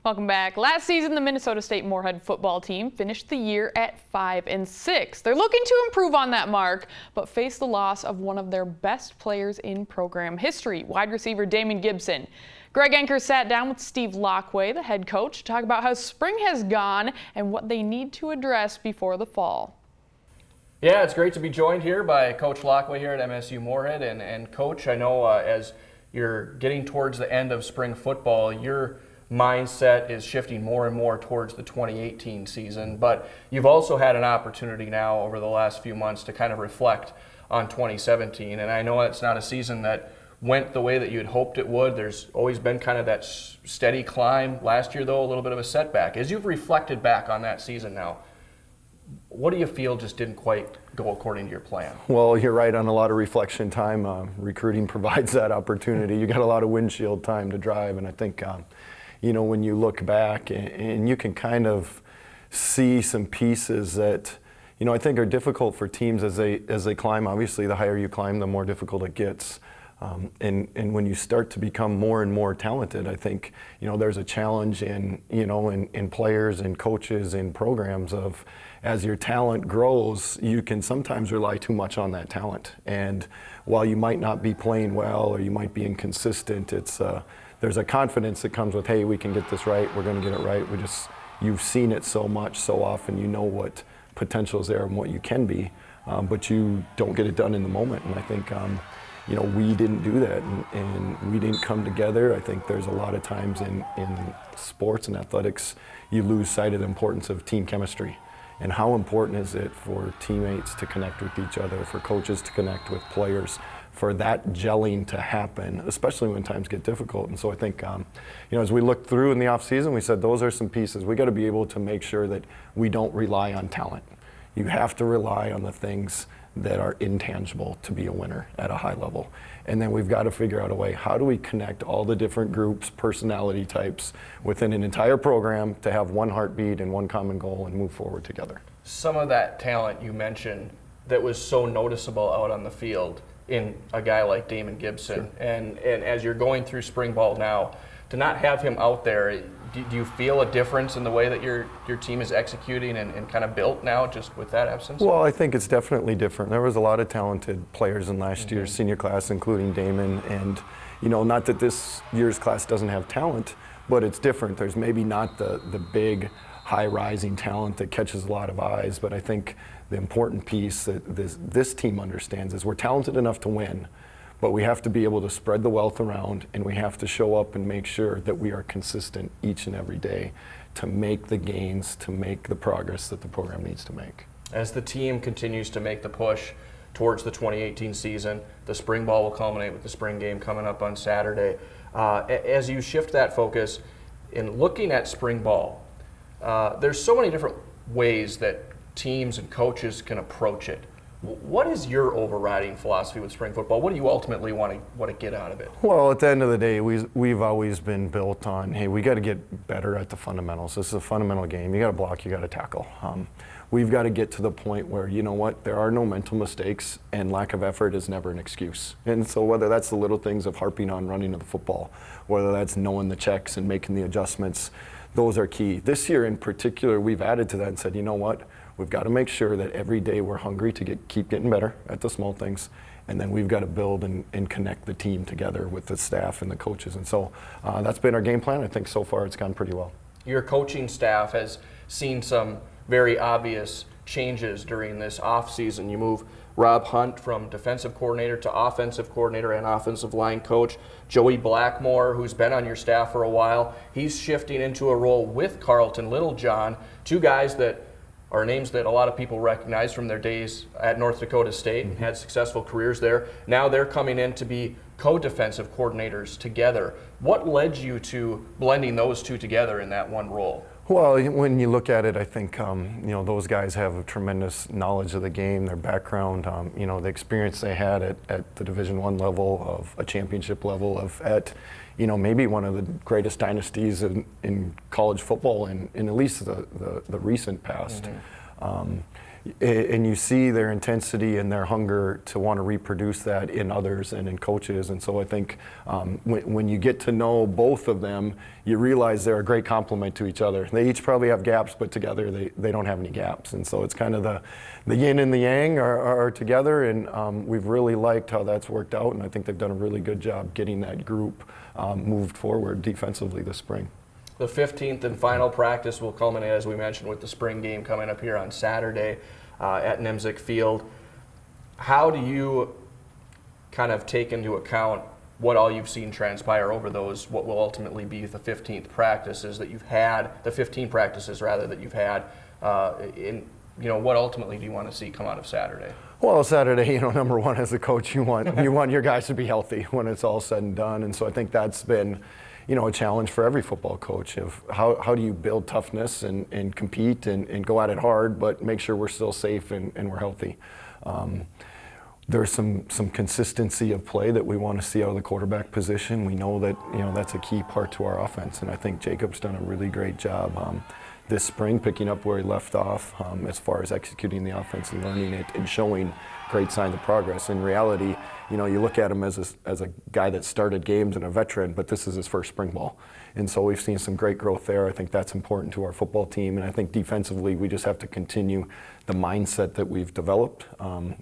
Welcome back. Last season, the Minnesota State Moorhead football team finished the year at 5-6. They're looking to improve on that mark, but face the loss of one of their best players in program history, wide receiver Damon Gibson. Greg Enkers sat down with Steve Laqua, the head coach, to talk about how spring has gone and what they need to address before the fall. Yeah, it's great to be joined here by Coach Laqua here at MSU Moorhead. And Coach, I know as you're getting towards the end of spring football, your mindset is shifting more and more towards the 2018 season, but you've also had an opportunity now over the last few months to kind of reflect on 2017. And I know it's not a season that went the way that you had hoped it would. There's always been kind of that steady climb. Last year, though, a little bit of a setback. As you've reflected back on that season now, what do you feel just didn't quite go according to your plan? Well, you're right on a lot of reflection time. Recruiting provides that opportunity. You got a lot of windshield time to drive, and I think you know, when you look back and you can kind of see some pieces that, you know, I think are difficult for teams as they climb. Obviously, the higher you climb, the more difficult it gets. And when you start to become more and more talented, I think, you know, there's a challenge in players and coaches and programs of, as your talent grows, you can sometimes rely too much on that talent. And while you might not be playing well or you might be inconsistent, there's a confidence that comes with, hey, we can get this right, we're going to get it right. You've seen it so much, so often, you know what potential is there and what you can be, but you don't get it done in the moment. And I think, you know, we didn't do that, and we didn't come together. I think there's a lot of times in sports and athletics, you lose sight of the importance of team chemistry. And how important is it for teammates to connect with each other, for coaches to connect with players, for that gelling to happen, especially when times get difficult. And so I think, you know, as we looked through in the offseason, we said those are some pieces. We got to be able to make sure that we don't rely on talent. You have to rely on the things that are intangible to be a winner at a high level. And then we've got to figure out a way, how do we connect all the different groups, personality types within an entire program to have one heartbeat and one common goal and move forward together. Some of that talent you mentioned that was so noticeable out on the field in a guy like Damon Gibson. Sure. And as you're going through spring ball now, to not have him out there, do you feel a difference in the way that your team is executing and kind of built now just with that absence? Well, I think it's definitely different. There was a lot of talented players in last year's senior class, including Damon. And, you know, not that this year's class doesn't have talent, but it's different. There's maybe not the big, high-rising talent that catches a lot of eyes, but I think the important piece that this team understands is we're talented enough to win, but we have to be able to spread the wealth around, and we have to show up and make sure that we are consistent each and every day to make the gains, to make the progress that the program needs to make. As the team continues to make the push towards the 2018 season, the spring ball will culminate with the spring game coming up on Saturday. As you shift that focus in looking at spring ball, there's so many different ways that teams and coaches can approach it. What is your overriding philosophy with spring football? What do you ultimately want to get out of it? Well, at the end of the day, we've always been built on, hey, we got to get better at the fundamentals. This is a fundamental game. You got to block, you got to tackle. We've got to get to the point where, you know what, there are no mental mistakes, and lack of effort is never an excuse. And so whether that's the little things of harping on running of the football, whether that's knowing the checks and making the adjustments, those are key. This year in particular, we've added to that and said, you know what, we've got to make sure that every day we're hungry to keep getting better at the small things, and then we've got to build and connect the team together with the staff and the coaches. And so that's been our game plan. I think so far it's gone pretty well. Your coaching staff has seen some very obvious changes during this offseason. You move Rob Hunt from defensive coordinator to offensive coordinator and offensive line coach. Joey Blackmore, who's been on your staff for a while, he's shifting into a role with Carlton Littlejohn, two guys that are names that a lot of people recognize from their days at North Dakota State and had successful careers there. Now they're coming in to be co-defensive coordinators together. What led you to blending those two together in that one role? Well, when you look at it, I think you know, those guys have a tremendous knowledge of the game, their background, you know, the experience they had at the Division I level, of a championship level, at you know, maybe one of the greatest dynasties in college football in at least the recent past. and you see their intensity and their hunger to want to reproduce that in others and in coaches. And so I think when you get to know both of them, you realize they're a great complement to each other. They each probably have gaps, but together they don't have any gaps. And so it's kind of the yin and the yang are together, and we've really liked how that's worked out, and I think they've done a really good job getting that group moved forward defensively this spring. The 15th and final practice will culminate, as we mentioned, with the spring game coming up here on Saturday at Nimzik Field. How do you kind of take into account what all you've seen transpire over those, what will ultimately be the 15th practices that you've had, the 15 practices rather that you've had, what ultimately do you want to see come out of Saturday? Well, Saturday, number one as a coach, you want your guys to be healthy when it's all said and done, and so I think that's been a challenge for every football coach of how do you build toughness and compete and go at it hard, but make sure we're still safe and we're healthy. There's some consistency of play that we want to see out of the quarterback position. We know that that's a key part to our offense, and I think Jacob's done a really great job this spring picking up where he left off as far as executing the offense and learning it and showing great signs of progress. In reality, you look at him as a guy that started games and a veteran, but this is his first spring ball. And so we've seen some great growth there. I think that's important to our football team. And I think defensively, we just have to continue the mindset that we've developed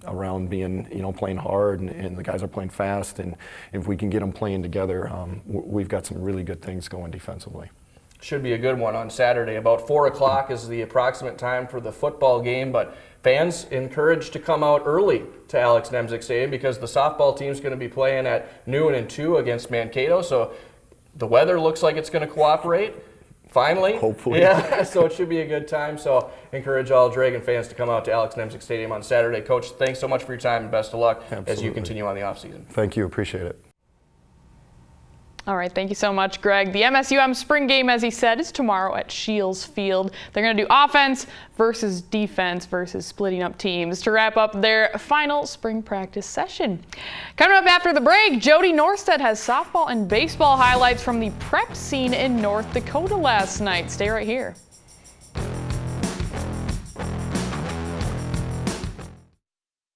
around being, playing hard and the guys are playing fast. And if we can get them playing together, we've got some really good things going defensively. Should be a good one on Saturday. About 4 o'clock is the approximate time for the football game, but fans encouraged to come out early to Alex Nemzik Stadium because the softball team's going to be playing at noon and 2 against Mankato, so the weather looks like it's going to cooperate. Finally. Hopefully. Yeah, so it should be a good time. So encourage all Dragon fans to come out to Alex Nemzik Stadium on Saturday. Coach, thanks so much for your time and best of luck as you continue on the offseason. Thank you. Appreciate it. All right, thank you so much, Greg. The MSUM spring game, as he said, is tomorrow at Shields Field. They're going to do offense versus defense versus splitting up teams to wrap up their final spring practice session. Coming up after the break, Jody Norstedt has softball and baseball highlights from the prep scene in North Dakota last night. Stay right here.